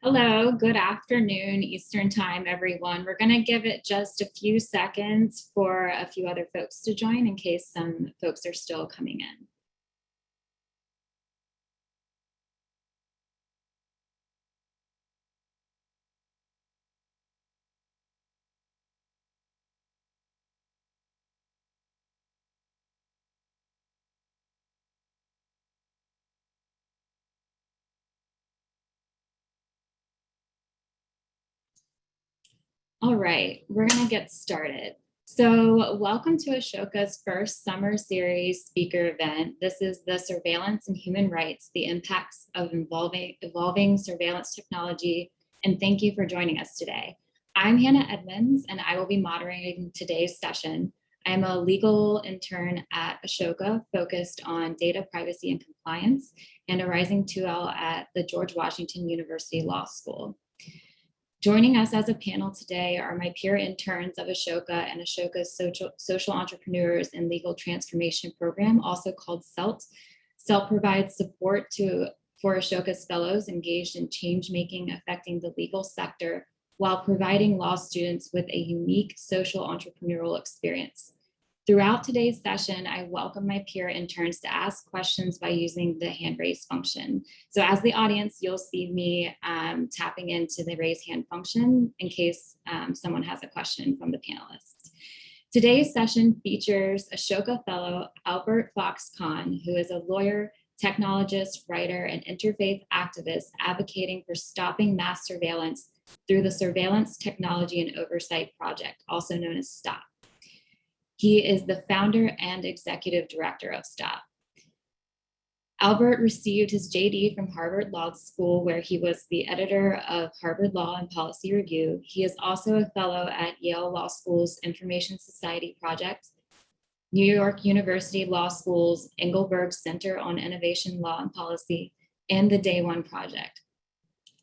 Hello, good afternoon Eastern Time, everyone. We're going to give it just a few seconds for a few other folks to join in case some folks are still coming in. All right, we're going to get started. So welcome to Ashoka's first summer series speaker event. This is the Surveillance and Human Rights, the Impacts of Evolving Surveillance Technology. And thank you for joining us today. I'm Hannah Edmonds, and I will be moderating today's session. I'm a legal intern at Ashoka focused on data privacy and compliance and a rising 2L at the George Washington University Law School. Joining us as a panel today are my peer interns of Ashoka and Ashoka's Social Entrepreneurs and Legal Transformation Program, also called SELT. SELT provides support for Ashoka's fellows engaged in change making affecting the legal sector while providing law students with a unique social entrepreneurial experience. Throughout today's session, I welcome my peer interns to ask questions by using the hand raise function. So as the audience, you'll see me tapping into the raise hand function in case someone has a question from the panelists. Today's session features Ashoka Fellow Albert Fox-Khan, who is a lawyer, technologist, writer, and interfaith activist advocating for stopping mass surveillance through the Surveillance Technology and Oversight Project, also known as S.T.O.P. He is the founder and executive director of S.T.O.P. Albert received his JD from Harvard Law School, where he was the editor of Harvard Law and Policy Review. He is also a fellow at Yale Law School's Information Society Project, New York University Law School's Engelberg Center on Innovation, Law, and Policy, and the Day One Project.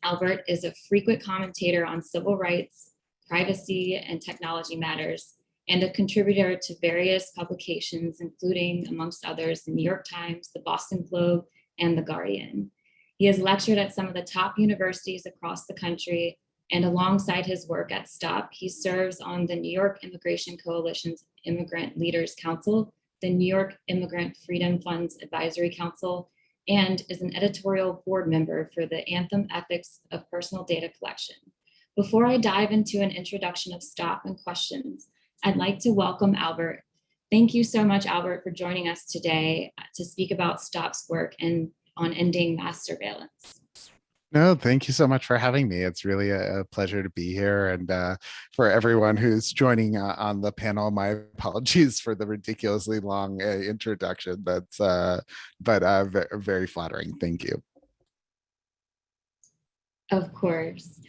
Albert is a frequent commentator on civil rights, privacy, and technology matters, and a contributor to various publications, including, amongst others, the New York Times, the Boston Globe, and the Guardian. He has lectured at some of the top universities across the country, and alongside his work at S.T.O.P, he serves on the New York Immigration Coalition's Immigrant Leaders Council, the New York Immigrant Freedom Fund's Advisory Council, and is an editorial board member for the Anthem Ethics of Personal Data Collection. Before I dive into an introduction of S.T.O.P and questions, I'd like to welcome Albert. Thank you so much, Albert, for joining us today to speak about S.T.O.P's work and on ending mass surveillance. No, thank you so much for having me. It's really a pleasure to be here. And for everyone who's joining on the panel, my apologies for the ridiculously long introduction. That's very flattering. Thank you. Of course.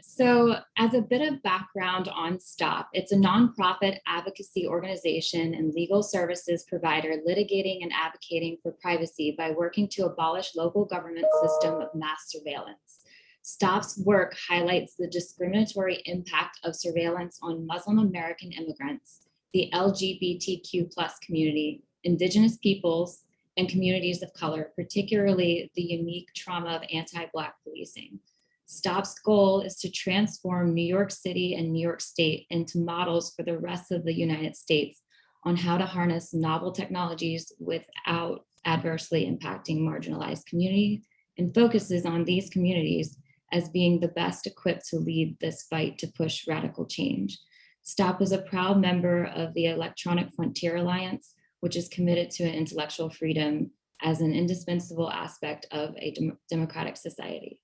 So as a bit of background on S.T.O.P, it's a nonprofit advocacy organization and legal services provider litigating and advocating for privacy by working to abolish local government system of mass surveillance. S.T.O.P's work highlights the discriminatory impact of surveillance on Muslim American immigrants, the LGBTQ+ community, indigenous peoples, and communities of color, particularly the unique trauma of anti-Black policing. S.T.O.P's goal is to transform New York City and New York State into models for the rest of the United States on how to harness novel technologies without adversely impacting marginalized communities, and focuses on these communities as being the best equipped to lead this fight to push radical change. S.T.O.P is a proud member of the Electronic Frontier Alliance, which is committed to intellectual freedom as an indispensable aspect of a democratic society.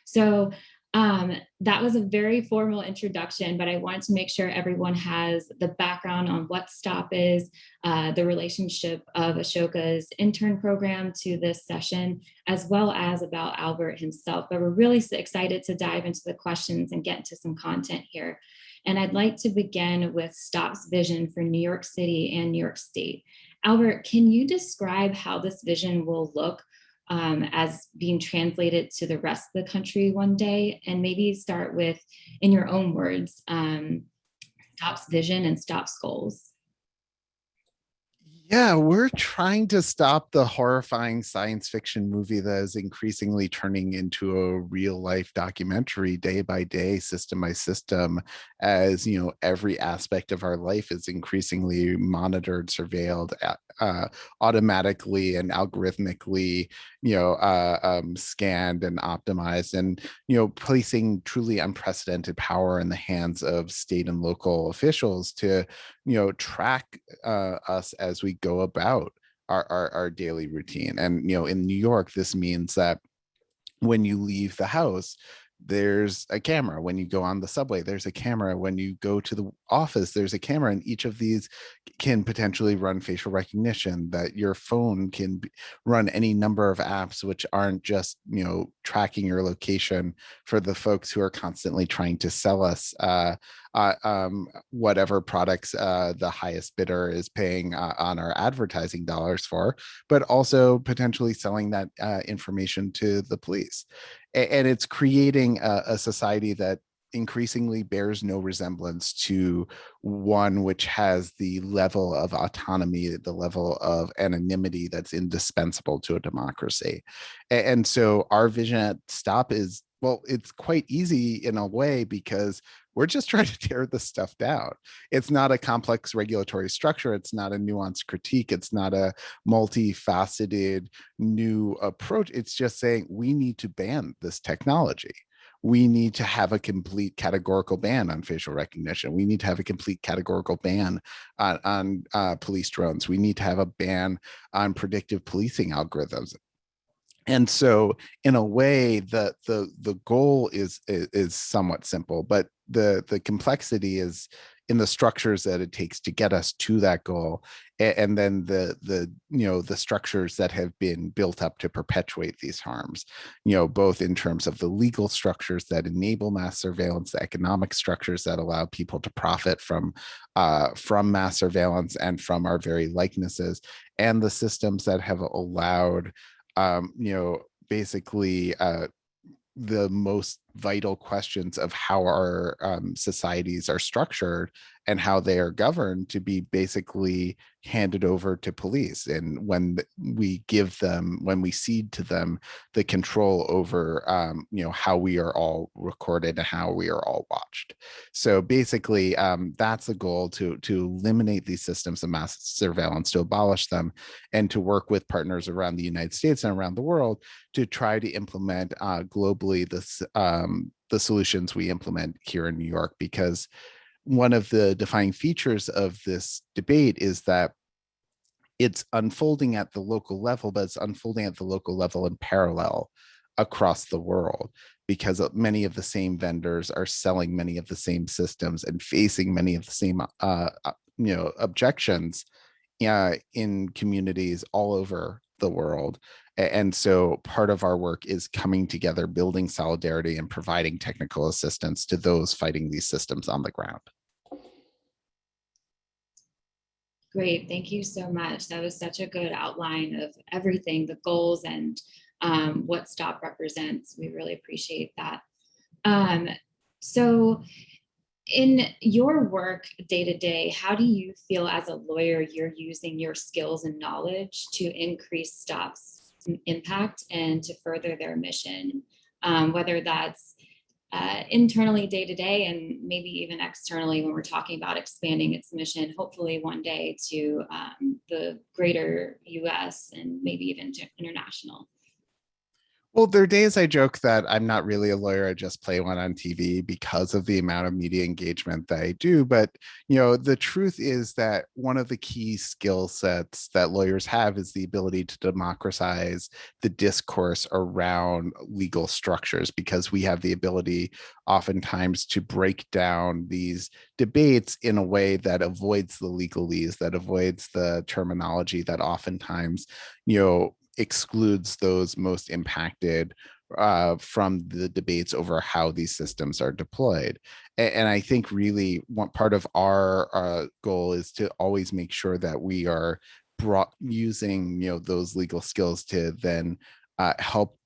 So that was a very formal introduction, but I wanted to make sure everyone has the background on what S.T.O.P is, the relationship of Ashoka's intern program to this session, as well as about Albert himself. But we're really excited to dive into the questions and get into some content here. And I'd like to begin with S.T.O.P's vision for New York City and New York State. Albert, can you describe how this vision will look as being translated to the rest of the country one day? And maybe start with, in your own words, S.T.O.P's vision and S.T.O.P's goals. Yeah, we're trying to stop the horrifying science fiction movie that is increasingly turning into a real life documentary day by day, system by system, as every aspect of our life is increasingly monitored, surveilled, automatically and algorithmically, scanned and optimized, and placing truly unprecedented power in the hands of state and local officials to track us as we go about our daily routine. And in New York, this means that when you leave the house, there's a camera. When you go on the subway, there's a camera. When you go to the office, there's a camera. And each of these can potentially run facial recognition, that your phone can run any number of apps, which aren't just tracking your location for the folks who are constantly trying to sell us whatever products the highest bidder is paying on our advertising dollars for, but also potentially selling that information to the police. And it's creating a society that increasingly bears no resemblance to one which has the level of autonomy, the level of anonymity that's indispensable to a democracy. And so our vision at Stop is, well, it's quite easy in a way, because we're just trying to tear this stuff down. It's not a complex regulatory structure. It's not a nuanced critique. It's not a multifaceted new approach. It's just saying we need to ban this technology. We need to have a complete categorical ban on facial recognition. We need to have a complete categorical ban on police drones. We need to have a ban on predictive policing algorithms. And so in a way, the goal is somewhat simple, but the complexity is in the structures that it takes to get us to that goal, and then the structures that have been built up to perpetuate these harms, both in terms of the legal structures that enable mass surveillance, the economic structures that allow people to profit from mass surveillance and from our very likenesses, and the systems that have allowed basically the most vital questions of how our societies are structured and how they are governed to be basically handed over to police. And when we cede to them the control over, how we are all recorded and how we are all watched. So basically, that's the goal, to eliminate these systems of mass surveillance, to abolish them, and to work with partners around the United States and around the world to try to implement globally the solutions we implement here in New York. Because one of the defining features of this debate is that it's unfolding at the local level, but it's unfolding at the local level in parallel across the world, because many of the same vendors are selling many of the same systems and facing many of the same objections in communities all over the world. And so part of our work is coming together, building solidarity, and providing technical assistance to those fighting these systems on the ground. Great, thank you so much. That was such a good outline of everything, the goals, and what STOP represents. We really appreciate that. So in your work day to day, how do you feel as a lawyer you're using your skills and knowledge to increase STOP's impact and to further their mission, whether that's internally day to day and maybe even externally when we're talking about expanding its mission, hopefully one day to the greater US and maybe even to international? Well, there are days I joke that I'm not really a lawyer. I just play one on TV because of the amount of media engagement that I do. But, the truth is that one of the key skill sets that lawyers have is the ability to democratize the discourse around legal structures, because we have the ability oftentimes to break down these debates in a way that avoids the legalese, that avoids the terminology that oftentimes, excludes those most impacted from the debates over how these systems are deployed. And I think really one part of our goal is to always make sure that we are using those legal skills to then help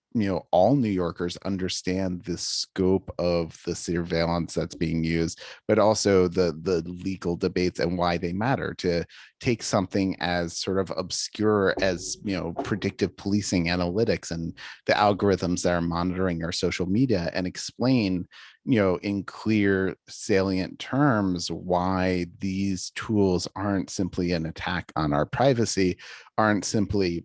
all New Yorkers understand the scope of the surveillance that's being used, but also the legal debates and why they matter. To take something as sort of obscure as predictive policing analytics and the algorithms that are monitoring our social media and explain in clear, salient terms why these tools aren't simply an attack on our privacy, aren't simply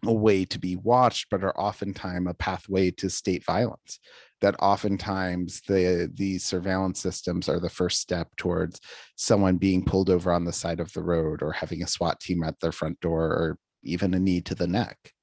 a way to be watched, but are oftentimes a pathway to state violence. That oftentimes these surveillance systems are the first step towards someone being pulled over on the side of the road, or having a SWAT team at their front door, or even a knee to the neck.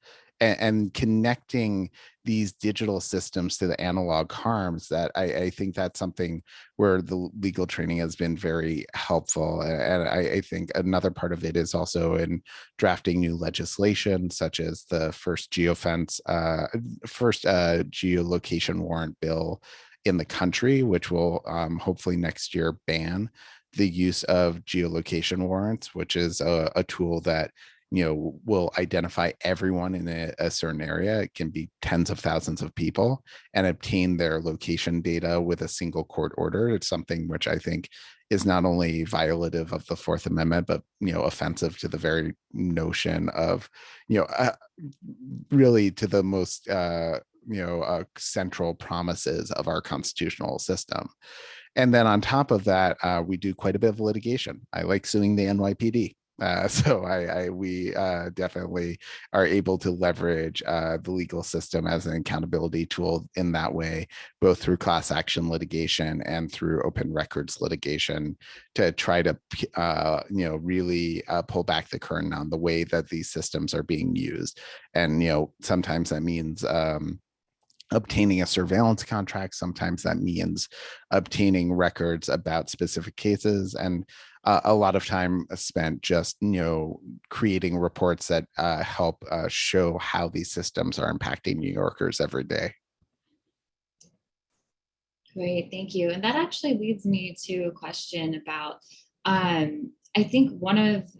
And connecting these digital systems to the analog harms, that I think that's something where the legal training has been very helpful. And I think another part of it is also in drafting new legislation, such as the first geolocation warrant bill in the country, which will hopefully next year ban the use of geolocation warrants, which is a tool that will identify everyone in a certain area. It can be tens of thousands of people, and obtain their location data with a single court order. It's something which I think is not only violative of the Fourth Amendment, but offensive to the very notion of really to the most central promises of our constitutional system. And then on top of that, we do quite a bit of litigation. I like suing the NYPD. So we definitely are able to leverage the legal system as an accountability tool in that way, both through class action litigation and through open records litigation, to try to really pull back the curtain on the way that these systems are being used. And sometimes that means obtaining a surveillance contract. Sometimes that means obtaining records about specific cases, and a lot of time spent just creating reports that help show how these systems are impacting New Yorkers every day. Great, thank you. And that actually leads me to a question about, I think one of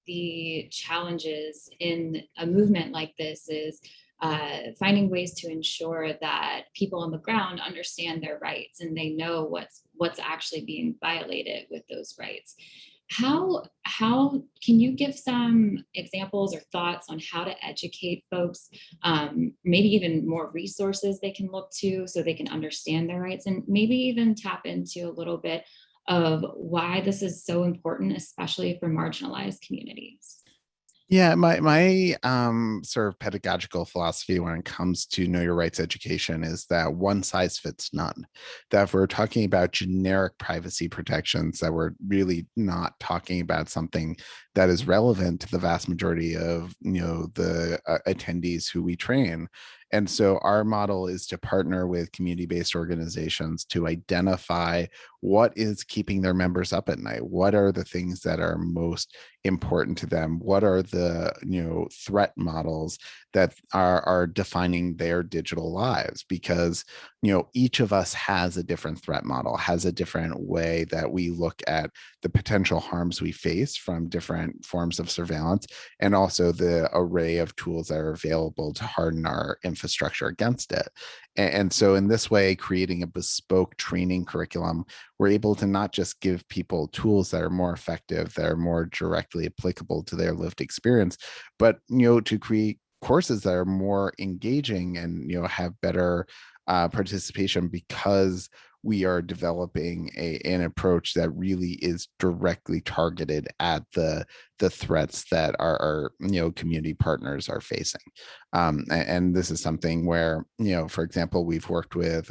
the challenges in a movement like this is finding ways to ensure that people on the ground understand their rights and they know what's actually being violated with those rights. How can you give some examples or thoughts on how to educate folks, maybe even more resources they can look to so they can understand their rights, and maybe even tap into a little bit of why this is so important, especially for marginalized communities? Yeah, my sort of pedagogical philosophy when it comes to know your rights education is that one size fits none. That if we're talking about generic privacy protections, that we're really not talking about something that is relevant to the vast majority of the attendees who we train. And so our model is to partner with community-based organizations to identify what is keeping their members up at night. What are the things that are most important to them? What are the threat models that are defining their digital lives? Because each of us has a different threat model, has a different way that we look at the potential harms we face from different forms of surveillance, and also the array of tools that are available to harden our infrastructure against it. And so in this way, creating a bespoke training curriculum, we're able to not just give people tools that are more effective, that are more directly applicable to their lived experience, but to create courses that are more engaging and have better participation, because we are developing an approach that really is directly targeted at the threats that our community partners are facing. And this is something where for example, we've worked with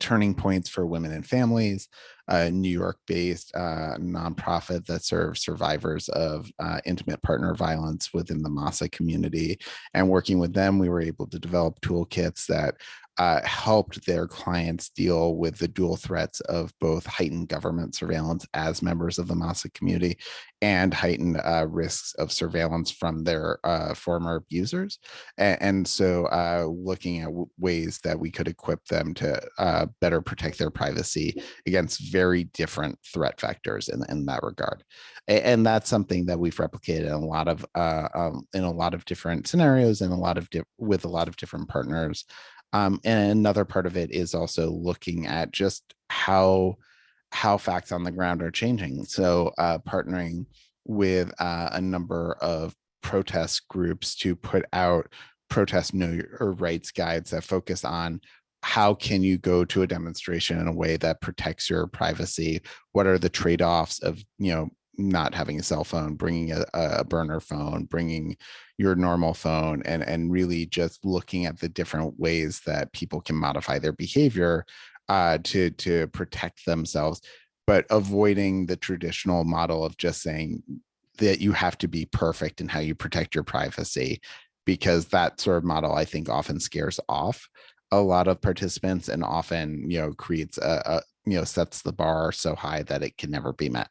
Turning Points for Women and Families, a New York-based nonprofit that serves survivors of intimate partner violence within the Masa community. And working with them, we were able to develop toolkits that helped their clients deal with the dual threats of both heightened government surveillance as members of the Masa community and heightened risks of surveillance from their former abusers. And so looking at ways that we could equip them to better protect their privacy against very different threat vectors in that regard. And that's something that we've replicated in a lot of different scenarios and with a lot of different partners. And another part of it is also looking at just how facts on the ground are changing. So partnering with a number of protest groups to put out protest know your rights guides that focus on how can you go to a demonstration in a way that protects your privacy? What are the trade-offs of, not having a cell phone, bringing a burner phone, bringing your normal phone, and really just looking at the different ways that people can modify their behavior to protect themselves, but avoiding the traditional model of just saying that you have to be perfect in how you protect your privacy, because that sort of model, I think, often scares off a lot of participants and often, creates sets the bar so high that it can never be met.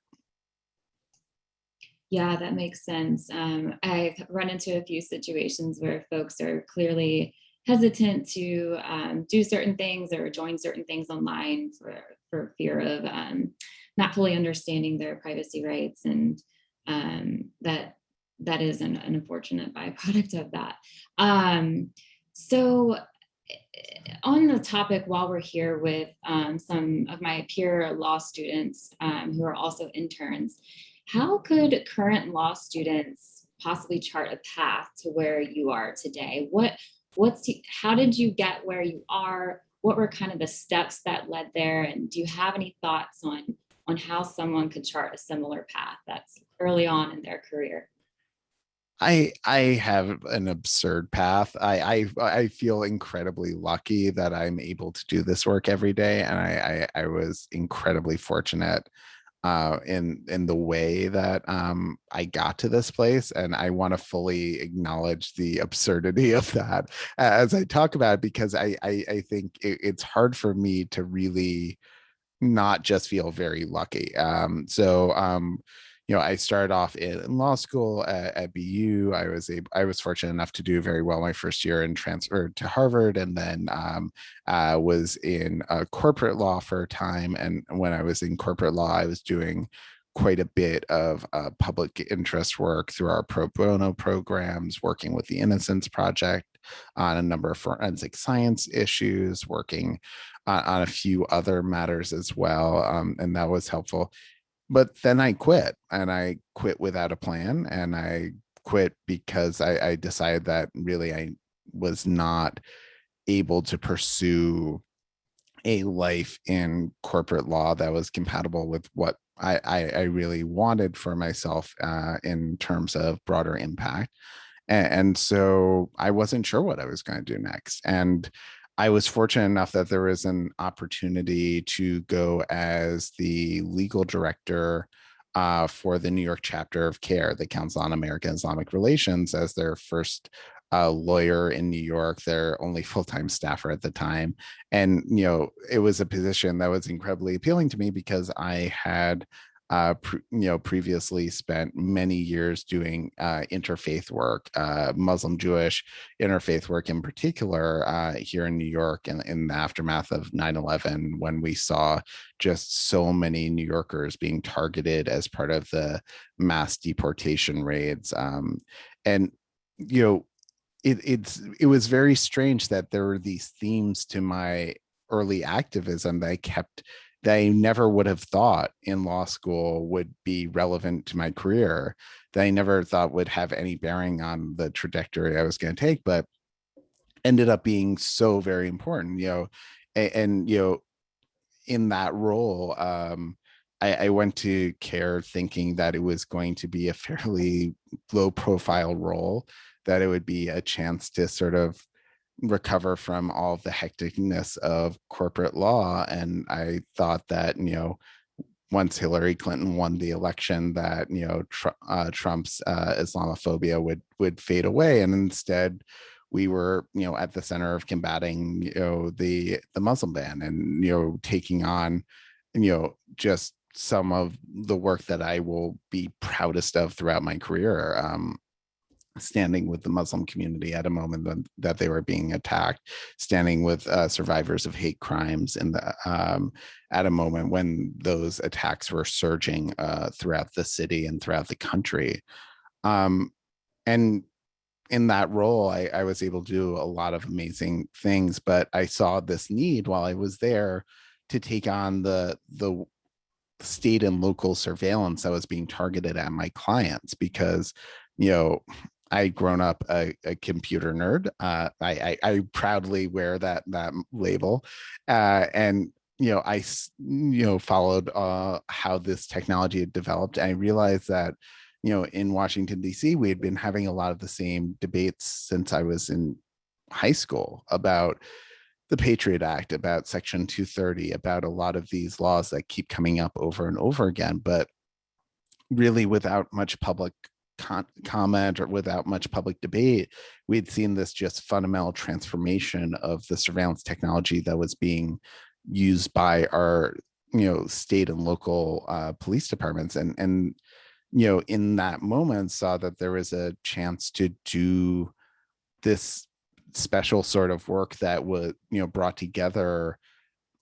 Yeah, that makes sense. I've run into a few situations where folks are clearly hesitant to do certain things or join certain things online for fear of not fully understanding their privacy rights, and that is an unfortunate byproduct of that. So on the topic, while we're here with some of my peer law students who are also interns, how could current law students possibly chart a path to where you are today? How did you get where you are? What were kind of the steps that led there? And do you have any thoughts on how someone could chart a similar path that's early on in their career? I have an absurd path. I feel incredibly lucky that I'm able to do this work every day, and I was incredibly fortunate in the way that I got to this place, and I want to fully acknowledge the absurdity of that as I talk about it, because I think it's hard for me to really not just feel very lucky. I started off in law school at BU. I was fortunate enough to do very well my first year and transferred to Harvard, and then was in corporate law for a time. And when I was in corporate law, I was doing quite a bit of public interest work through our pro bono programs, working with the Innocence Project on a number of forensic science issues, working on a few other matters as well. And that was helpful. But then I quit, and I quit without a plan. And I quit because I decided that really I was not able to pursue a life in corporate law that was compatible with what I really wanted for myself in terms of broader impact. And so I wasn't sure what I was going to do next. And I was fortunate enough that there was an opportunity to go as the legal director for the New York chapter of CARE, the Council on American Islamic Relations, as their first lawyer in New York, their only full-time staffer at the time. And, it was a position that was incredibly appealing to me because I had previously spent many years doing interfaith work, Muslim Jewish interfaith work in particular, here in New York, and in the aftermath of 9/11, when we saw just so many New Yorkers being targeted as part of the mass deportation raids. And you know it was very strange that there were these themes to my early activism that I never would have thought in law school would be relevant to my career, that I never thought would have any bearing on the trajectory I was going to take, but ended up being so very important. And in that role, I went to CARE thinking that it was going to be a fairly low profile role, that it would be a chance to sort of recover from all of the hecticness of corporate law. And I thought that, once Hillary Clinton won the election, that, Trump's Islamophobia would fade away. And instead, we were, at the center of combating, the Muslim ban, and, taking on, just some of the work that I will be proudest of throughout my career. Standing with the Muslim community at a moment that they were being attacked, standing with survivors of hate crimes at a moment when those attacks were surging throughout the city and throughout the country. And in that role, I was able to do a lot of amazing things, but I saw this need while I was there to take on the state and local surveillance that was being targeted at my clients, because, I'd grown up a computer nerd. I proudly wear that label, and I followed how this technology had developed. And I realized that in Washington D.C. we had been having a lot of the same debates since I was in high school about the Patriot Act, about Section 230, about a lot of these laws that keep coming up over and over again, but really without much public comment or without much public debate. We'd seen this just fundamental transformation of the surveillance technology that was being used by our state and local police departments, and in that moment saw that there was a chance to do this special sort of work that was brought together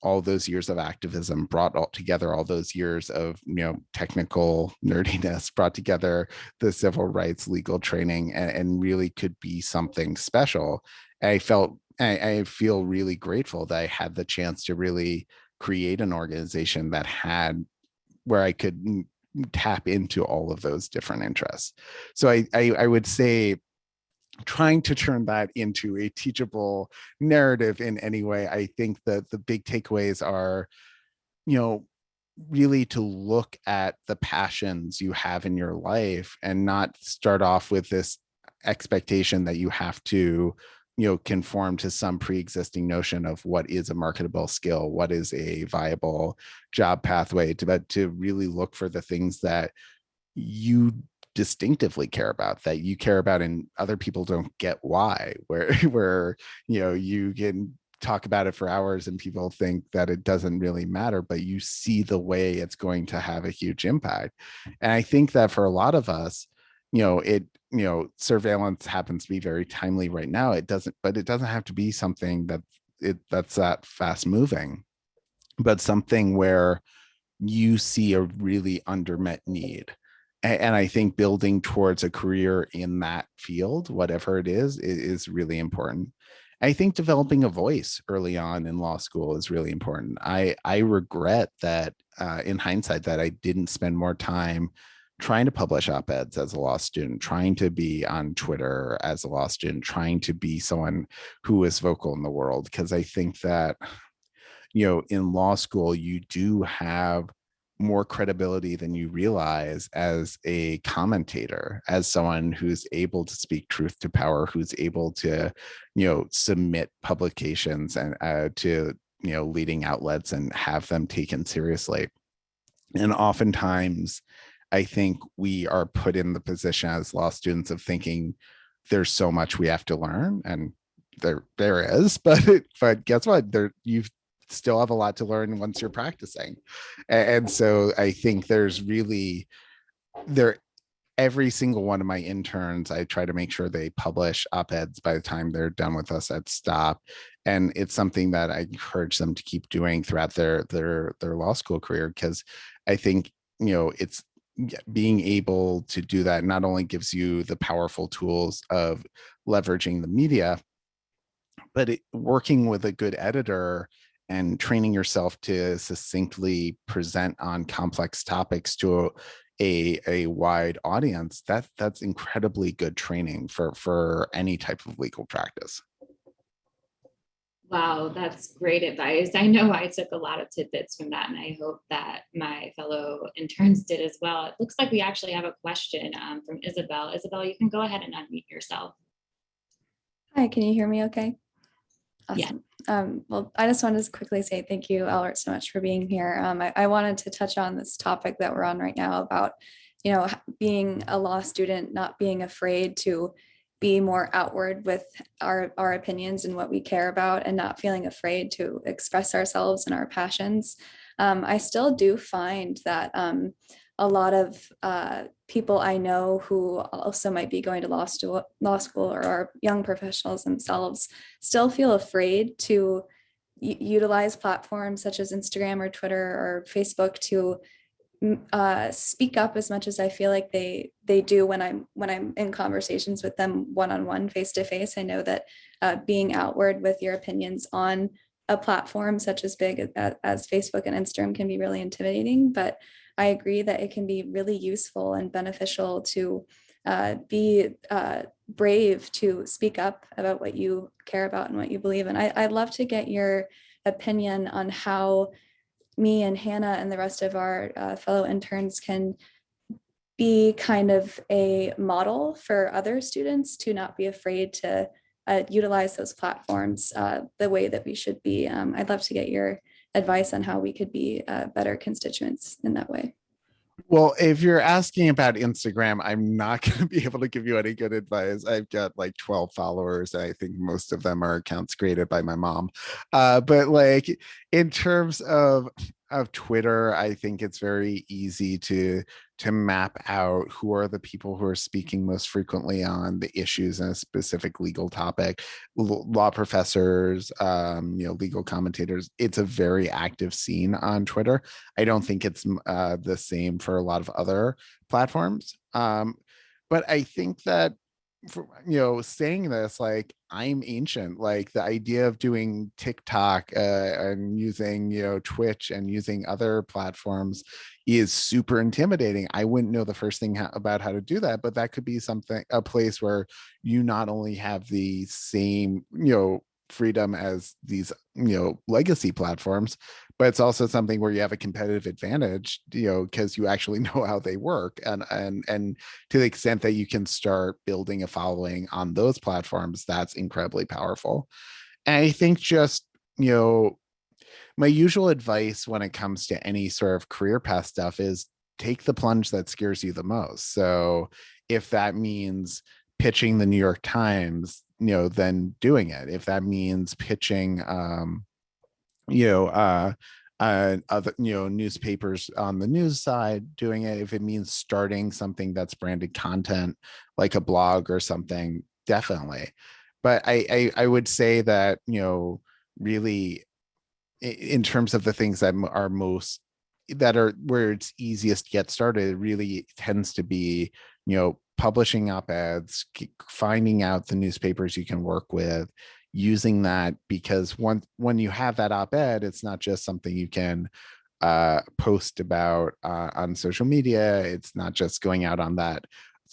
all those years of activism, brought all together all those years of technical nerdiness, brought together the civil rights legal training, and really could be something special. I feel really grateful that I had the chance to really create an organization that had where I could tap into all of those different interests. So I would say, trying to turn that into a teachable narrative in any way, I think that the big takeaways are, really to look at the passions you have in your life and not start off with this expectation that you have to conform to some pre-existing notion of what is a marketable skill, what is a viable job pathway, but to really look for the things that you distinctively care about, that you care about, and other people don't get why, where you can talk about it for hours and people think that it doesn't really matter, but you see the way it's going to have a huge impact. And I think that for a lot of us, surveillance happens to be very timely right now. It doesn't have to be something that's that fast moving, but something where you see a really undermet need. And I think building towards a career in that field, whatever it is really important. I think developing a voice early on in law school is really important. I regret that in hindsight that I didn't spend more time trying to publish op-eds as a law student, trying to be on Twitter as a law student, trying to be someone who is vocal in the world. Because I think that in law school, you do have more credibility than you realize as a commentator, as someone who's able to speak truth to power, who's able to, submit publications and to, leading outlets and have them taken seriously. And oftentimes, I think we are put in the position as law students of thinking there's so much we have to learn, and there is, but guess what? You've still have a lot to learn once you're practicing. And so I think there's really every single one of my interns, I try to make sure they publish op-eds by the time they're done with us at S.T.O.P. And it's something that I encourage them to keep doing throughout their law school career, because I think it's being able to do that not only gives you the powerful tools of leveraging the media, but working with a good editor and training yourself to succinctly present on complex topics to a wide audience, that's incredibly good training for any type of legal practice. Wow, that's great advice. I know I took a lot of tidbits from that, and I hope that my fellow interns did as well. It looks like we actually have a question from Isabel. Isabel, you can go ahead and unmute yourself. Hi, can you hear me okay? Awesome. Yeah. Well, I just wanted to quickly say thank you, Albert, so much for being here. I wanted to touch on this topic that we're on right now about, being a law student, not being afraid to be more outward with our opinions and what we care about, and not feeling afraid to express ourselves and our passions. I still do find that a lot of people I know who also might be going to law school or are young professionals themselves still feel afraid to utilize platforms such as Instagram or Twitter or Facebook to speak up as much as I feel like they do when I'm in conversations with them one-on-one, face-to-face. I know that being outward with your opinions on a platform such as big as Facebook and Instagram can be really intimidating, but I agree that it can be really useful and beneficial to be brave to speak up about what you care about and what you believe in. I'd love to get your opinion on how me and Hannah and the rest of our fellow interns can be kind of a model for other students to not be afraid to utilize those platforms the way that we should be. I'd love to get your advice on how we could be better constituents in that way. Well, if you're asking about Instagram, I'm not going to be able to give you any good advice. I've got like 12 followers. And I think most of them are accounts created by my mom. But like in terms of Twitter, I think it's very easy to map out who are the people who are speaking most frequently on the issues in a specific legal topic. Law professors, legal commentators. It's a very active scene on Twitter. I don't think it's the same for a lot of other platforms. But I think that saying this, like, I'm ancient. Like the idea of doing TikTok and using Twitch and using other platforms is super intimidating. I wouldn't know the first thing about how to do that, but that could be a place where you not only have the same freedom as these legacy platforms, but it's also something where you have a competitive advantage, because you actually know how they work, and to the extent that you can start building a following on those platforms, that's incredibly powerful. And I think just my usual advice when it comes to any sort of career path stuff is take the plunge that scares you the most. So if that means pitching the New York Times, then doing it. If that means pitching other newspapers on the news side, doing it. If it means starting something that's branded content like a blog or something, definitely. But I would say that really in terms of the things that are most that are where it's easiest to get started, it really tends to be publishing op-eds, finding out the newspapers you can work with, using that, because when you have that op-ed, it's not just something you can post about on social media. It's not just going out on the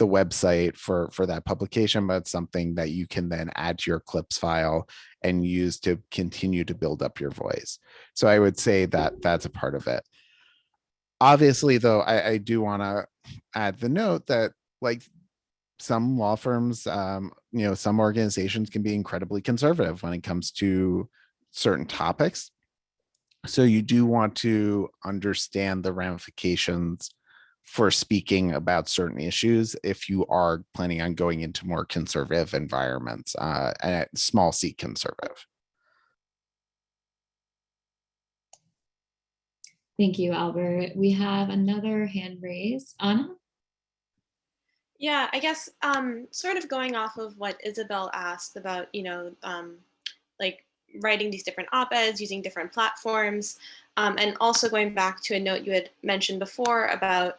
website for that publication, but it's something that you can then add to your clips file and use to continue to build up your voice. So I would say that that's a part of it. Obviously, though, I do want to add the note that, like, some law firms, some organizations can be incredibly conservative when it comes to certain topics. So you do want to understand the ramifications for speaking about certain issues if you are planning on going into more conservative environments, and small c conservative. Thank you, Albert. We have another hand raised. Anna? Yeah, I guess sort of going off of what Isabel asked about, like writing these different op-eds, using different platforms, and also going back to a note you had mentioned before about,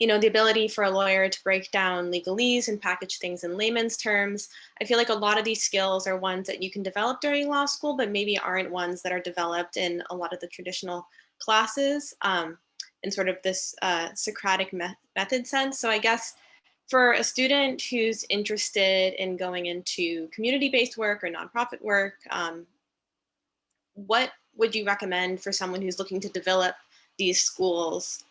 the ability for a lawyer to break down legalese and package things in layman's terms. I feel like a lot of these skills are ones that you can develop during law school, but maybe aren't ones that are developed in a lot of the traditional classes in sort of this Socratic method sense. So I guess for a student who's interested in going into community-based work or nonprofit work, what would you recommend for someone who's looking to develop these skills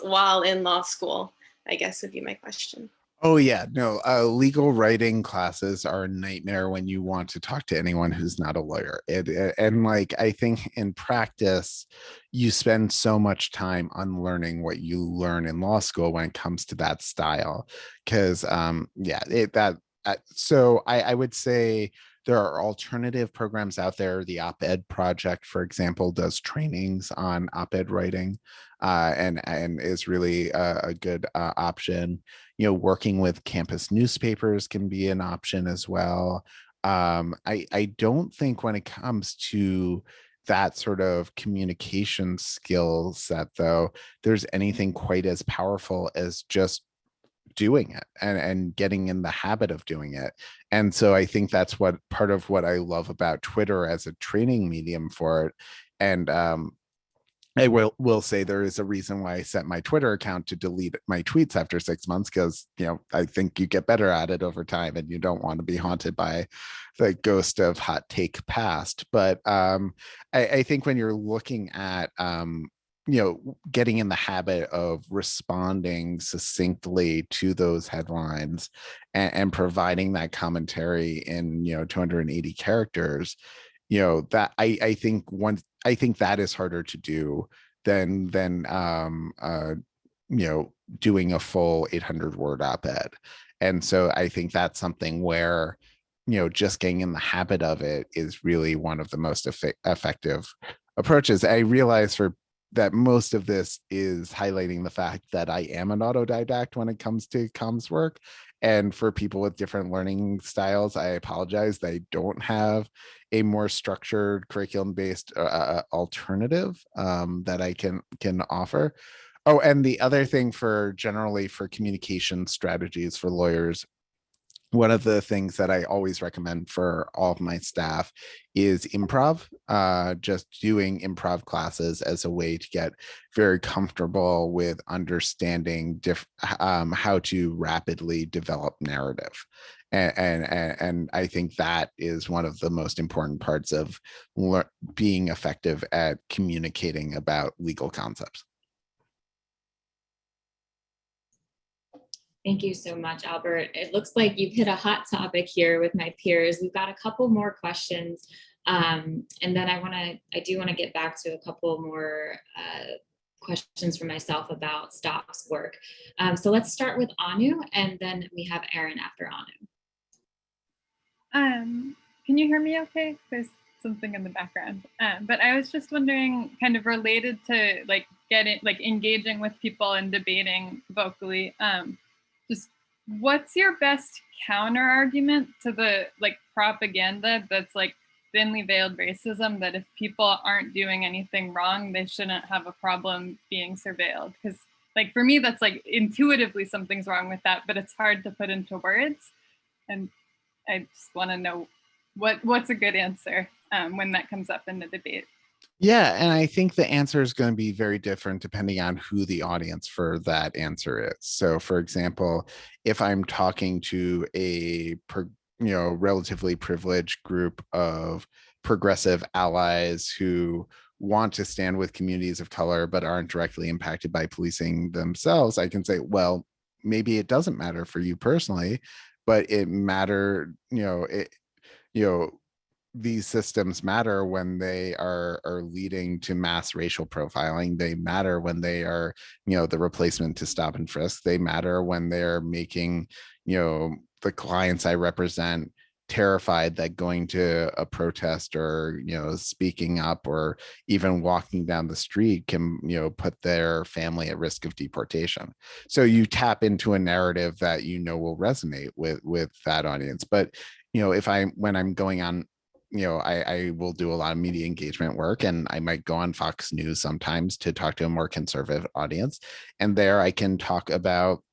while in law school, I guess would be my question. Oh yeah, no, legal writing classes are a nightmare when you want to talk to anyone who's not a lawyer. And like I think in practice, you spend so much time unlearning what you learn in law school when it comes to that style. Because yeah, so I would say there are alternative programs out there. The Op-Ed Project, for example, does trainings on op-ed writing, and is really a good option. Working with campus newspapers can be an option as well. I don't think when it comes to that sort of communication skill set, though, there's anything quite as powerful as just doing it and getting in the habit of doing it. And so I think that's what part of what I love about Twitter as a training medium for it. And I will say there is a reason why I set my Twitter account to delete my tweets after 6 months, because I think you get better at it over time and you don't want to be haunted by the ghost of hot take past. But I think when you're looking at getting in the habit of responding succinctly to those headlines and providing that commentary in 280 characters, that I think that is harder to do than doing a full 800 word op-ed. And so I think that's something where just getting in the habit of it is really one of the most effective approaches. I realize for that most of this is highlighting the fact that I am an autodidact when it comes to comms work. And for people with different learning styles, I apologize. They don't have a more structured curriculum-based alternative that I can offer. Oh, and the other thing for generally for communication strategies for lawyers, one of the things that I always recommend for all of my staff is improv, just doing improv classes as a way to get very comfortable with understanding how to rapidly develop narrative. And I think that is one of the most important parts of being effective at communicating about legal concepts. Thank you so much, Albert. It looks like you've hit a hot topic here with my peers. We've got a couple more questions. And then I do want to get back to a couple more questions for myself about S.T.O.P's work. So let's start with Anu, and then we have Aaron after Anu. Can you hear me okay? There's something in the background. But I was just wondering, kind of related to engaging with people and debating vocally, just what's your best counter argument to the propaganda that's thinly veiled racism, that if people aren't doing anything wrong, they shouldn't have a problem being surveilled? Because for me, that's intuitively something's wrong with that, but it's hard to put into words. And I just want to know what's a good answer when that comes up in the debate. Yeah, and I think the answer is going to be very different depending on who the audience for that answer is. So, for example, if I'm talking to a relatively privileged group of progressive allies who want to stand with communities of color but aren't directly impacted by policing themselves, I can say, well, maybe it doesn't matter for you personally, but it matter, these systems matter when they are leading to mass racial profiling. They matter when they are, the replacement to stop and frisk. They matter when they're making, the clients I represent terrified that going to a protest or, speaking up or even walking down the street can, put their family at risk of deportation. So you tap into a narrative that, will resonate with that audience. But, when I'm going on, I will do a lot of media engagement work, and I might go on Fox News sometimes to talk to a more conservative audience. And there I can talk about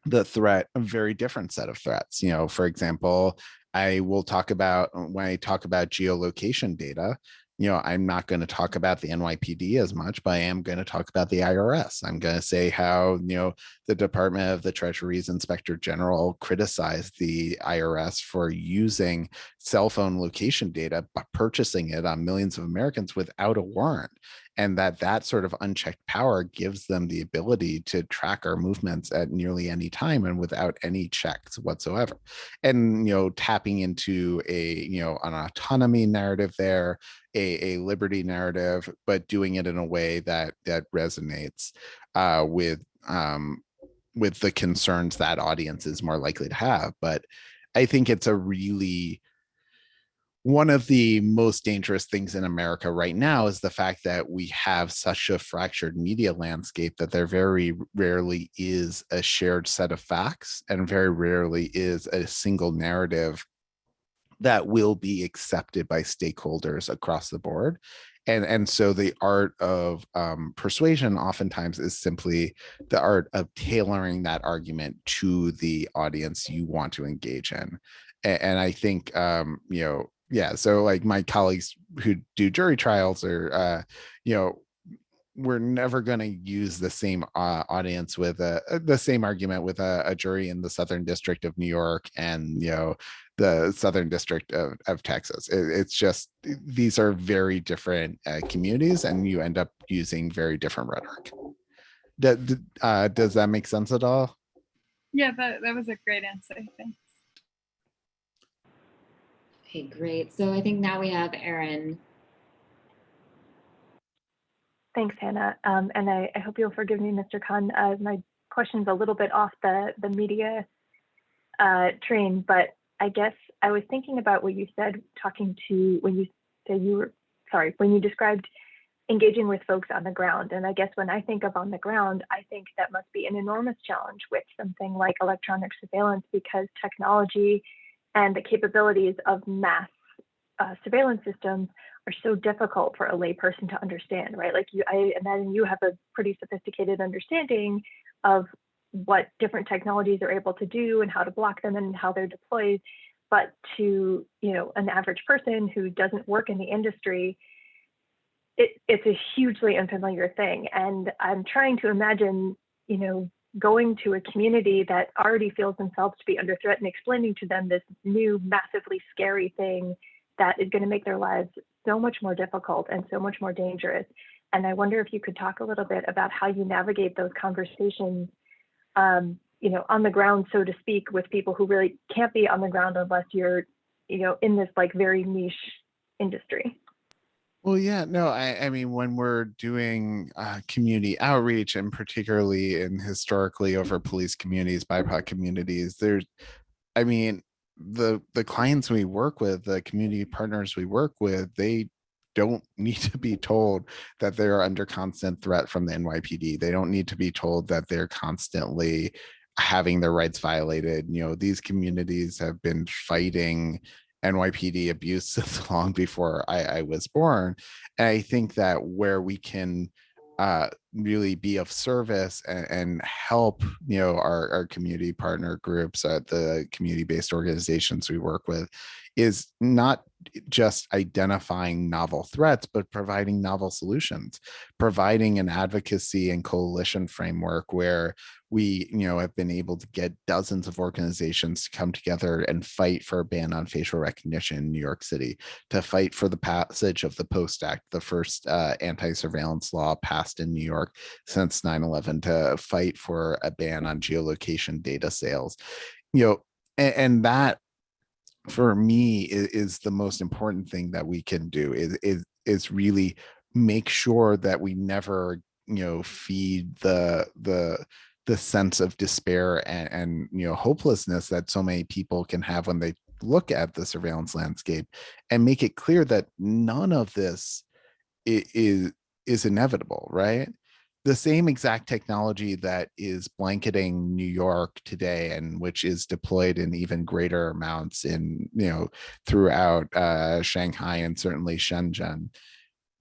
the threat, a very different set of threats. For example, I will talk about, when I talk about geolocation data, I'm not going to talk about the NYPD as much, but I am going to talk about the IRS. I'm going to say how, the Department of the Treasury's Inspector General criticized the IRS for using cell phone location data, but purchasing it on millions of Americans without a warrant. and that sort of unchecked power gives them the ability to track our movements at nearly any time and without any checks whatsoever. And tapping into an autonomy narrative there, a liberty narrative, but doing it in a way that resonates with the concerns that audience is more likely to have. But I think it's a really one of the most dangerous things in America right now is the fact that we have such a fractured media landscape that there very rarely is a shared set of facts and very rarely is a single narrative that will be accepted by stakeholders across the board. And so the art of persuasion oftentimes is simply the art of tailoring that argument to the audience you want to engage in. And I think, yeah, so like my colleagues who do jury trials are, we're never going to use the same audience with the same argument with a jury in the Southern District of New York and the Southern District of Texas. It's just these are very different communities, and you end up using very different rhetoric. Does that make sense at all? Yeah, that was a great answer. Thanks. Okay, great. So I think now we have Erin. Thanks, Hannah. And I hope you'll forgive me, Mr. Khan. My question's a little bit off the media train, but I guess I was thinking about what you said when you described engaging with folks on the ground. And I guess when I think of on the ground, I think that must be an enormous challenge with something like electronic surveillance, because technology and the capabilities of mass surveillance systems are so difficult for a layperson to understand, right? Like I imagine you have a pretty sophisticated understanding of what different technologies are able to do and how to block them and how they're deployed. But to an average person who doesn't work in the industry, it's a hugely unfamiliar thing. And I'm trying to imagine, going to a community that already feels themselves to be under threat and explaining to them this new massively scary thing that is going to make their lives so much more difficult and so much more dangerous. And I wonder if you could talk a little bit about how you navigate those conversations, on the ground, so to speak, with people who really can't be on the ground unless you're, in this like very niche industry. Well, yeah, no, I mean, when we're doing community outreach, and particularly in historically over police communities, BIPOC communities, the clients we work with, the community partners we work with, they don't need to be told that they're under constant threat from the NYPD. They don't need to be told that they're constantly having their rights violated. These communities have been fighting NYPD abuse since long before I was born. And I think that where we can really be of service and help our community partner groups, the community-based organizations we work with, is not just identifying novel threats, but providing novel solutions, providing an advocacy and coalition framework where we have been able to get dozens of organizations to come together and fight for a ban on facial recognition in New York City, to fight for the passage of the Post Act, the first anti-surveillance law passed in New York since 9/11, to fight for a ban on geolocation data sales. And that, for me, is the most important thing that we can do, is really make sure that we never feed the sense of despair and hopelessness that so many people can have when they look at the surveillance landscape, and make it clear that none of this is inevitable, right? The same exact technology that is blanketing New York today, and which is deployed in even greater amounts in throughout Shanghai and certainly Shenzhen,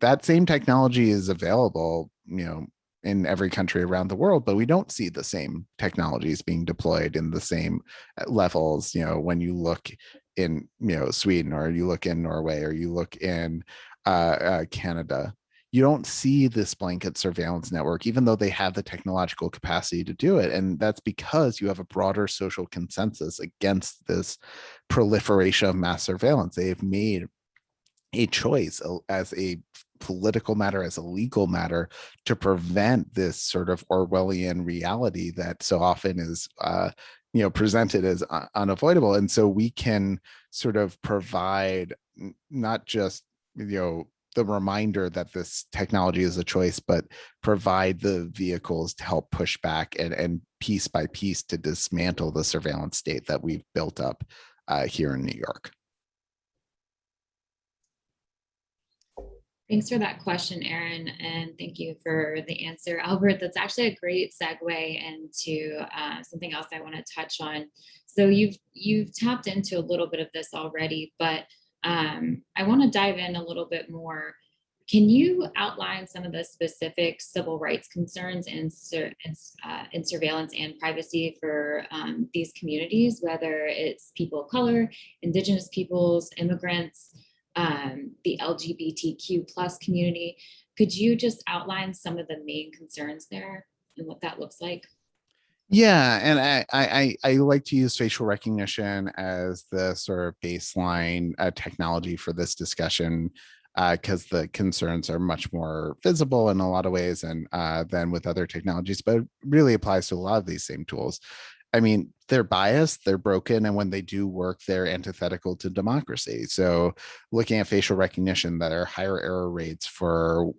that same technology is available in every country around the world, but we don't see the same technologies being deployed in the same levels when you look in Sweden, or you look in Norway, or you look in Canada. You don't see this blanket surveillance network, even though they have the technological capacity to do it. And that's because you have a broader social consensus against this proliferation of mass surveillance. They have made a choice as a political matter, as a legal matter, to prevent this sort of Orwellian reality that so often is presented as unavoidable. And so we can sort of provide not just the reminder that this technology is a choice, but provide the vehicles to help push back and piece by piece to dismantle the surveillance state that we've built up here in New York. Thanks for that question, Erin, and thank you for the answer, Albert. That's actually a great segue into something else I want to touch on. So you've tapped into a little bit of this already, but I want to dive in a little bit more. Can you outline some of the specific civil rights concerns in surveillance and privacy for these communities, whether it's people of color, indigenous peoples, immigrants, the LGBTQ plus community? Could you just outline some of the main concerns there and what that looks like? Yeah, and I like to use facial recognition as the sort of baseline technology for this discussion, because the concerns are much more visible in a lot of ways and than with other technologies, but it really applies to a lot of these same tools. I mean, they're biased, they're broken, and when they do work, they're antithetical to democracy. So looking at facial recognition, that are higher error rates for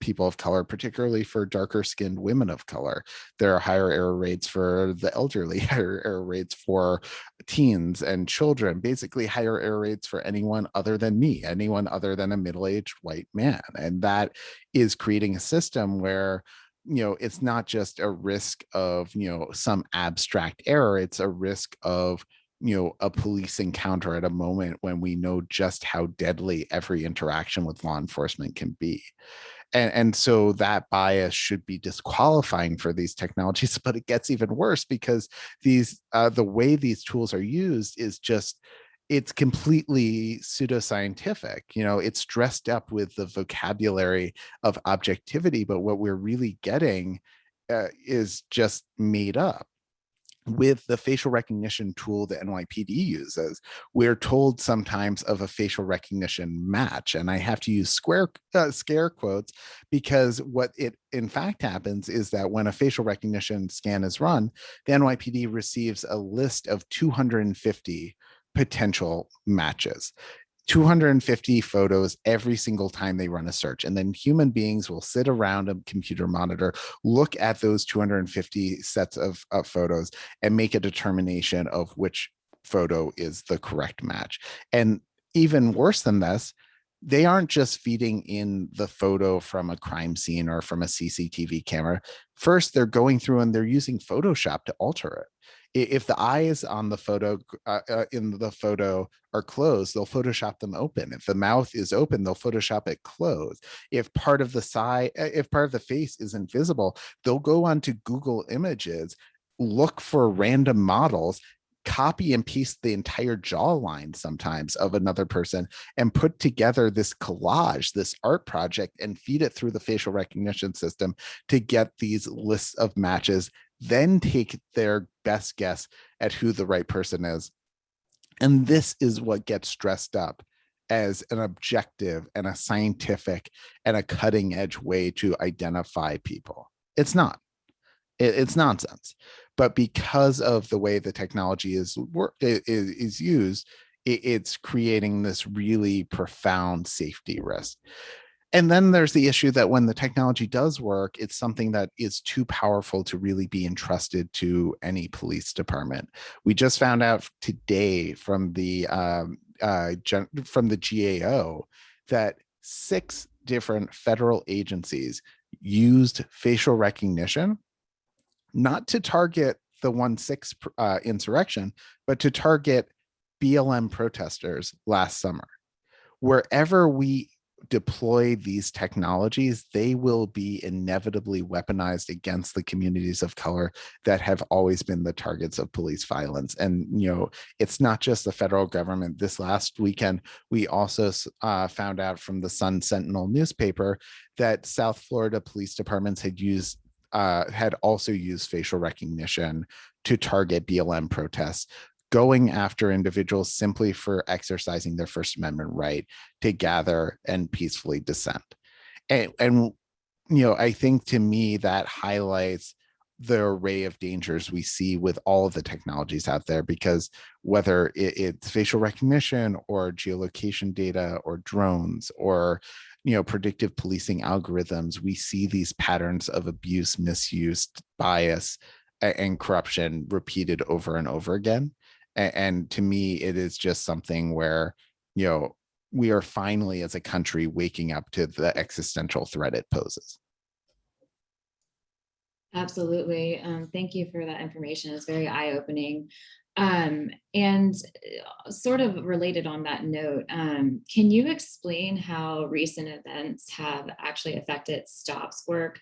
people of color, particularly for darker skinned women of color. There are higher error rates for the elderly, higher error rates for teens and children, basically higher error rates for anyone other than me, anyone other than a middle-aged white man. And that is creating a system where it's not just a risk of, some abstract error. It's a risk of, a police encounter at a moment when we know just how deadly every interaction with law enforcement can be. And so that bias should be disqualifying for these technologies, but it gets even worse because the way these tools are used is just, it's completely pseudoscientific. It's dressed up with the vocabulary of objectivity, but what we're really getting is just made up. With the facial recognition tool that NYPD uses, we're told sometimes of a facial recognition match. And I have to use scare quotes, because what it in fact happens is that when a facial recognition scan is run, the NYPD receives a list of 250 potential matches. 250 photos every single time they run a search. And then human beings will sit around a computer monitor, look at those 250 sets of photos, and make a determination of which photo is the correct match. And even worse than this, they aren't just feeding in the photo from a crime scene or from a CCTV camera. First, they're going through and they're using Photoshop to alter it. If the eyes on the photo in the photo are closed, they'll Photoshop them open. If the mouth is open, they'll Photoshop it closed. If part of the face isn't visible, they'll go onto Google Images, look for random models, copy and paste the entire jawline sometimes of another person, and put together this collage, this art project, and feed it through the facial recognition system to get these lists of matches, then take their best guess at who the right person is. And this is what gets dressed up as an objective and a scientific and a cutting edge way to identify people. It's not. It's nonsense. But because of the way the technology is used, it's creating this really profound safety risk. And then there's the issue that when the technology does work, it's something that is too powerful to really be entrusted to any police department. We just found out today from the GAO that 6 different federal agencies used facial recognition not to target the 1-6 insurrection, but to target BLM protesters last summer. Wherever we deploy these technologies, they will be inevitably weaponized against the communities of color that have always been the targets of police violence. And, it's not just the federal government. This last weekend, we also found out from the Sun Sentinel newspaper that South Florida police departments had also used facial recognition to target BLM protests, going after individuals simply for exercising their First Amendment right to gather and peacefully dissent. And I think to me that highlights the array of dangers we see with all of the technologies out there, because whether it's facial recognition or geolocation data or drones or predictive policing algorithms, we see these patterns of abuse, misuse, bias, and corruption repeated over and over again. And to me, it is just something where we are finally as a country waking up to the existential threat it poses. Absolutely. Thank you for that information. It's very eye-opening. And sort of related on that note, can you explain how recent events have actually affected S.T.O.P's work,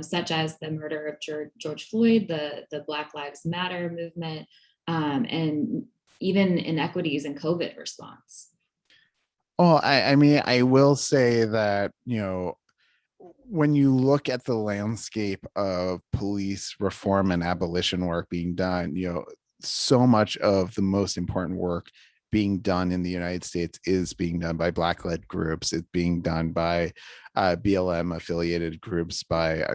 such as the murder of George Floyd, the Black Lives Matter movement, and even inequities in COVID response? Well, I mean, I will say that, when you look at the landscape of police reform and abolition work being done, so much of the most important work being done in the United States is being done by Black-led groups. It's being done by BLM affiliated groups, by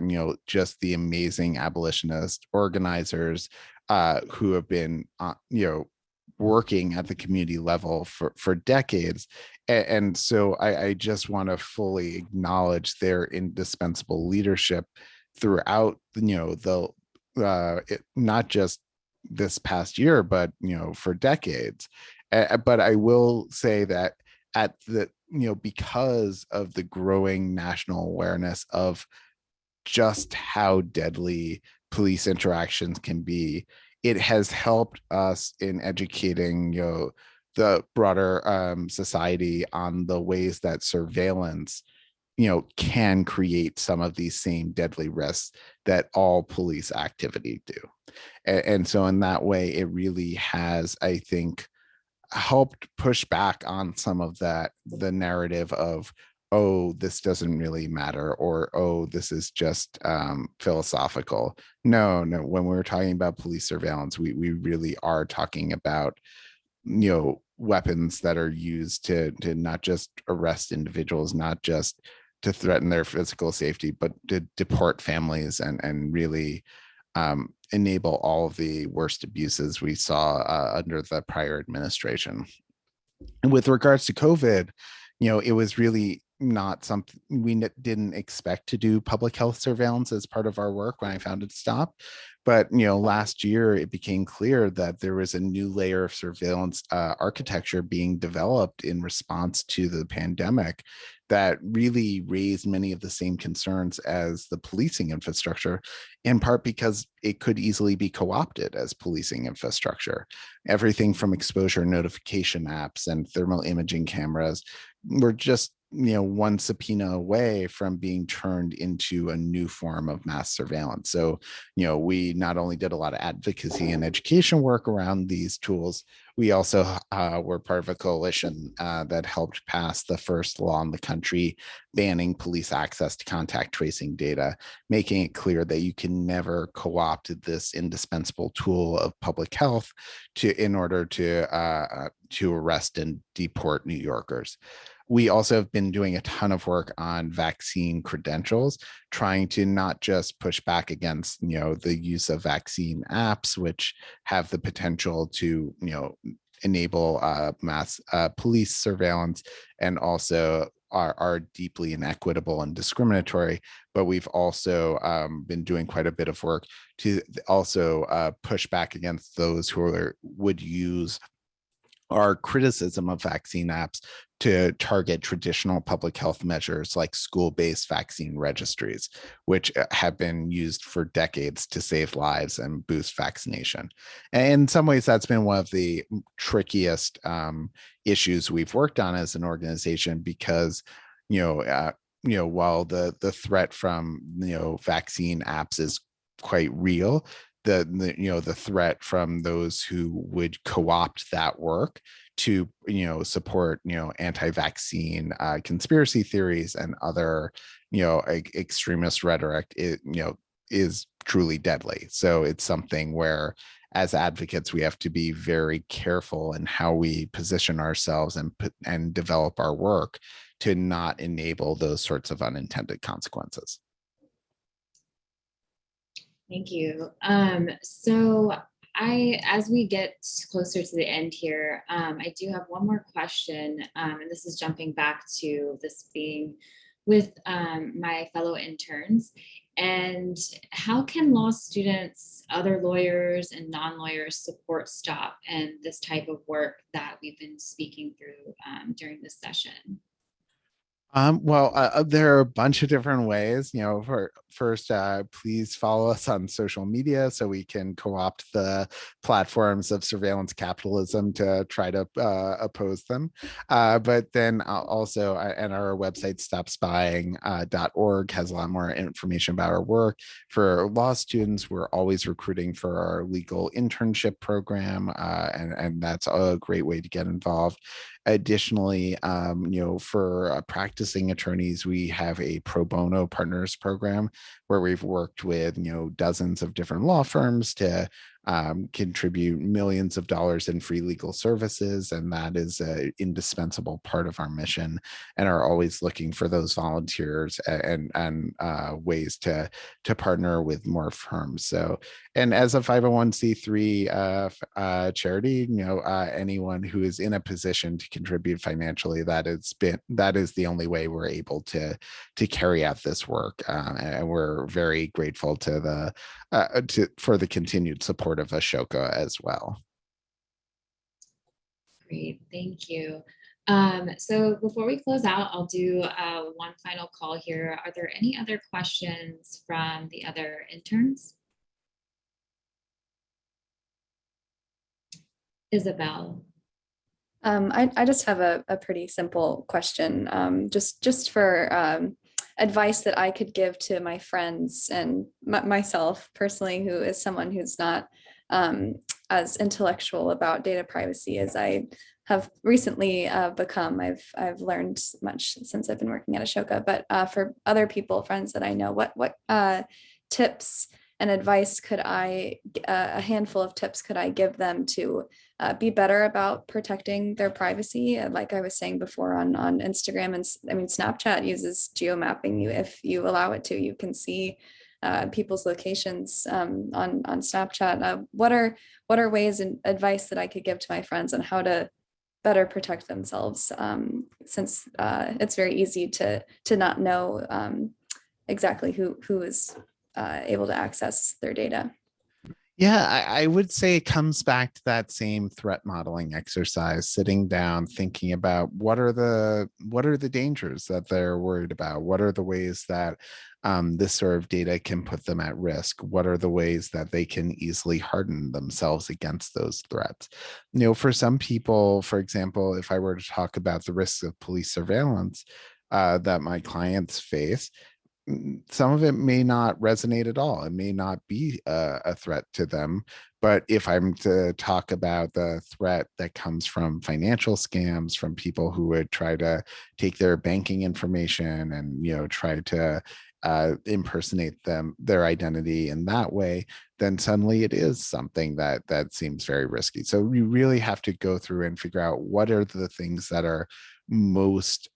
just the amazing abolitionist organizers who have been working at the community level for decades. And so I just want to fully acknowledge their indispensable leadership throughout not just this past year, but for decades. But I will say that at the because of the growing national awareness of just how deadly police interactions can be, it has helped us in educating the broader society on the ways that surveillance can create some of these same deadly risks that all police activity do. And so in that way, it really has, I think, helped push back on some of the narrative of, oh, this doesn't really matter, or oh, this is just philosophical. No, when we're talking about police surveillance, we really are talking about weapons that are used to not just arrest individuals, not just to threaten their physical safety, but to deport families and really enable all of the worst abuses we saw under the prior administration. And with regards to COVID, it was really not something we didn't expect to do public health surveillance as part of our work when I founded S.T.O.P. But last year it became clear that there was a new layer of surveillance architecture being developed in response to the pandemic that really raised many of the same concerns as the policing infrastructure, in part because it could easily be co-opted as policing infrastructure. Everything from exposure notification apps and thermal imaging cameras were just one subpoena away from being turned into a new form of mass surveillance. So we not only did a lot of advocacy and education work around these tools, we also were part of a coalition that helped pass the first law in the country banning police access to contact tracing data, making it clear that you can never co-opt this indispensable tool of public health in order to arrest and deport New Yorkers. We also have been doing a ton of work on vaccine credentials, trying to not just push back against, the use of vaccine apps, which have the potential to, enable mass police surveillance and also are deeply inequitable and discriminatory. But we've also been doing quite a bit of work to also push back against those who would use our criticism of vaccine apps to target traditional public health measures like school-based vaccine registries, which have been used for decades to save lives and boost vaccination. And in some ways, that's been one of the trickiest issues we've worked on as an organization, because while the threat from vaccine apps is quite real, the threat from those who would co-opt that work to support anti-vaccine conspiracy theories and other extremist rhetoric is truly deadly. So it's something where as advocates, we have to be very careful in how we position ourselves and develop our work to not enable those sorts of unintended consequences. Thank you. So as we get closer to the end here, I do have one more question, and this is jumping back to this being with my fellow interns. And how can law students, other lawyers and non-lawyers support S.T.O.P and this type of work that we've been speaking through during this session? There are a bunch of different ways. First, please follow us on social media so we can co-opt the platforms of surveillance capitalism to try to oppose them. But then also, and our website stopspying.org has a lot more information about our work. For law students, we're always recruiting for our legal internship program, and that's a great way to get involved. Additionally, for practicing attorneys, we have a pro bono partners program where we've worked with, dozens of different law firms to contribute millions of dollars in free legal services. And that is an indispensable part of our mission, and are always looking for those volunteers and ways to partner with more firms. So, and as a 501c3 charity, anyone who is in a position to contribute financially, that is the only way we're able to carry out this work. And we're very grateful for the continued support of Ashoka as well. Great, thank you. So before we close out, I'll do one final call here. Are there any other questions from the other interns? Isabel. I just have a pretty simple question, just for advice that I could give to my friends and myself personally, who is someone who's not as intellectual about data privacy as I have recently become. I've learned much since I've been working at Ashoka, but for other people, friends that I know, what tips and advice could a handful of tips could I give them to be better about protecting their privacy? Like I was saying before on Instagram, and I mean, Snapchat uses geomapping. If you allow it to, you can see people's locations on Snapchat. What are ways and advice that I could give to my friends on how to better protect themselves, since it's very easy to not know exactly who is able to access their data? Yeah, I would say it comes back to that same threat modeling exercise, sitting down, thinking about what are the dangers that they're worried about? What are the ways that this sort of data can put them at risk? What are the ways that they can easily harden themselves against those threats? For some people, for example, if I were to talk about the risks of police surveillance that my clients face, some of it may not resonate at all. It may not be a threat to them. But if I'm to talk about the threat that comes from financial scams, from people who would try to take their banking information and try to impersonate their identity in that way, then suddenly it is something that seems very risky. So we really have to go through and figure out what are the things that are most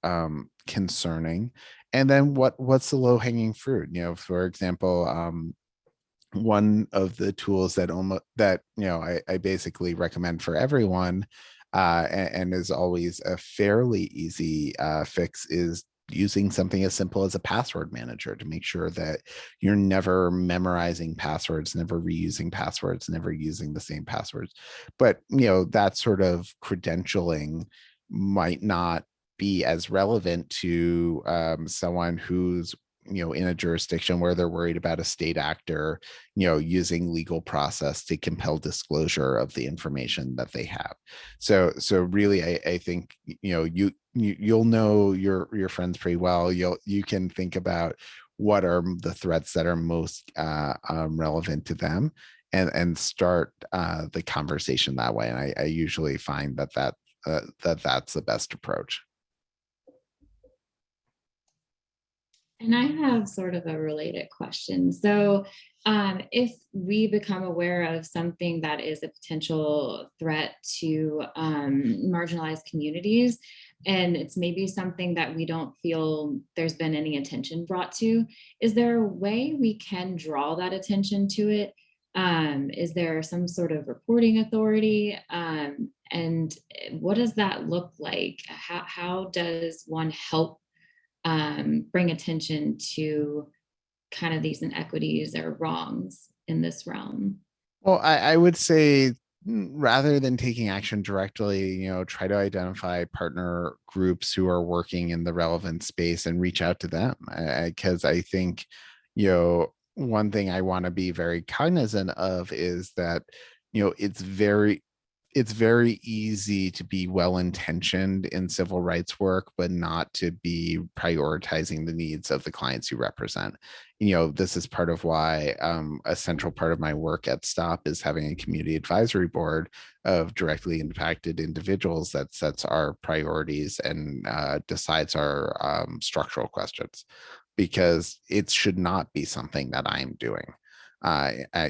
concerning, and then what's the low hanging fruit. For example, one of the tools that I basically recommend for everyone, and is always a fairly easy fix, is using something as simple as a password manager to make sure that you're never memorizing passwords, never reusing passwords, never using the same passwords. But that sort of credentialing might not be as relevant to someone who's in a jurisdiction where they're worried about a state actor using legal process to compel disclosure of the information that they have. So really, I think you'll know your friends pretty well. You can think about what are the threats that are most relevant to them, and start the conversation that way. And I usually find that's the best approach. And I have sort of a related question. So if we become aware of something that is a potential threat to marginalized communities, and it's maybe something that we don't feel there's been any attention brought to, is there a way we can draw that attention to it? Is there some sort of reporting authority? And what does that look like? How does one help bring attention to kind of these inequities or wrongs in this realm? Well, I would say rather than taking action directly, try to identify partner groups who are working in the relevant space and reach out to them. Because I think, one thing I want to be very cognizant of is that, it's very easy to be well-intentioned in civil rights work, but not to be prioritizing the needs of the clients you represent. This is part of why a central part of my work at S.T.O.P is having a community advisory board of directly impacted individuals that sets our priorities and decides our structural questions, because it should not be something that I'm doing,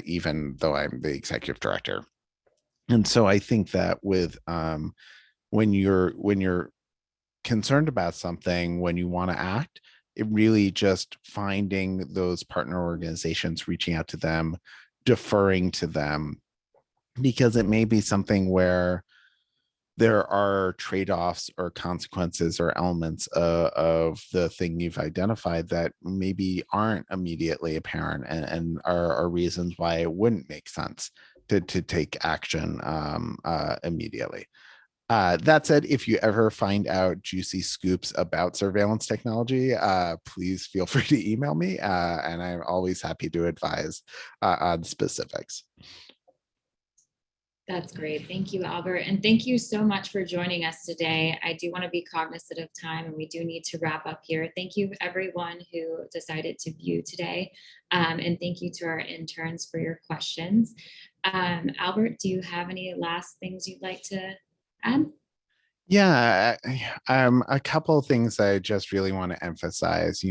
even though I'm the executive director. And so I think that with when you're concerned about something, when you want to act, it really just finding those partner organizations, reaching out to them, deferring to them, because it may be something where there are trade-offs or consequences or elements of the thing you've identified that maybe aren't immediately apparent, and are reasons why it wouldn't make sense to take action immediately. That said, if you ever find out juicy scoops about surveillance technology, please feel free to email me, and I'm always happy to advise on specifics. That's great. Thank you, Albert. And thank you so much for joining us today. I do want to be cognizant of time, and we do need to wrap up here. Thank you, everyone who decided to view today. And thank you to our interns for your questions. Albert, do you have any last things you'd like to add? Yeah, a couple of things I just really want to emphasize.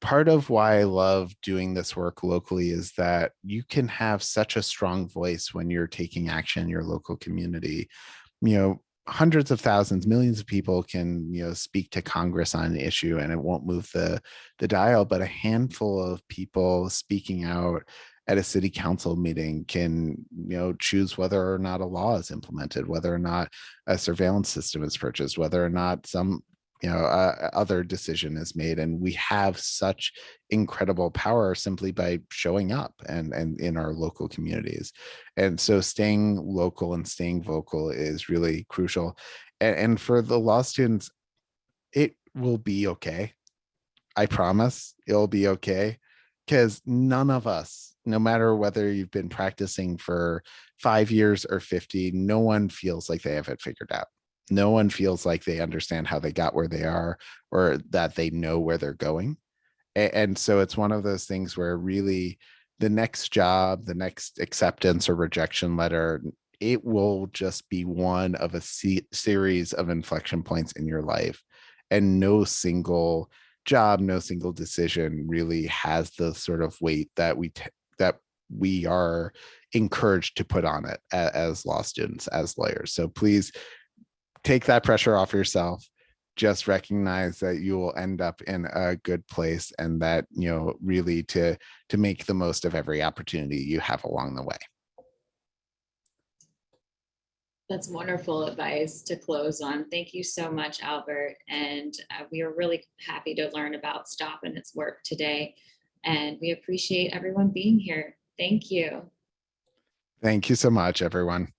Part of why I love doing this work locally is that you can have such a strong voice when you're taking action in your local community. Hundreds of thousands, millions of people can, speak to Congress on an issue and it won't move the dial, but a handful of people speaking out at a city council meeting can, choose whether or not a law is implemented, whether or not a surveillance system is purchased, whether or not some other decision is made. And we have such incredible power simply by showing up and in our local communities. And so staying local and staying vocal is really crucial. And for the law students, it will be okay. I promise it'll be okay, because none of us, no matter whether you've been practicing for 5 years or 50, no one feels like they have it figured out. No one feels like they understand how they got where they are, or that they know where they're going. And so it's one of those things where really the next job, the next acceptance or rejection letter, it will just be one of a series of inflection points in your life. And no single job, no single decision really has the sort of weight that we are encouraged to put on it as law students, as lawyers. So please take that pressure off yourself. Just recognize that you will end up in a good place, and that, really to make the most of every opportunity you have along the way. That's wonderful advice to close on. Thank you so much, Albert. And we are really happy to learn about S.T.O.P and its work today. And we appreciate everyone being here. Thank you. Thank you so much, everyone.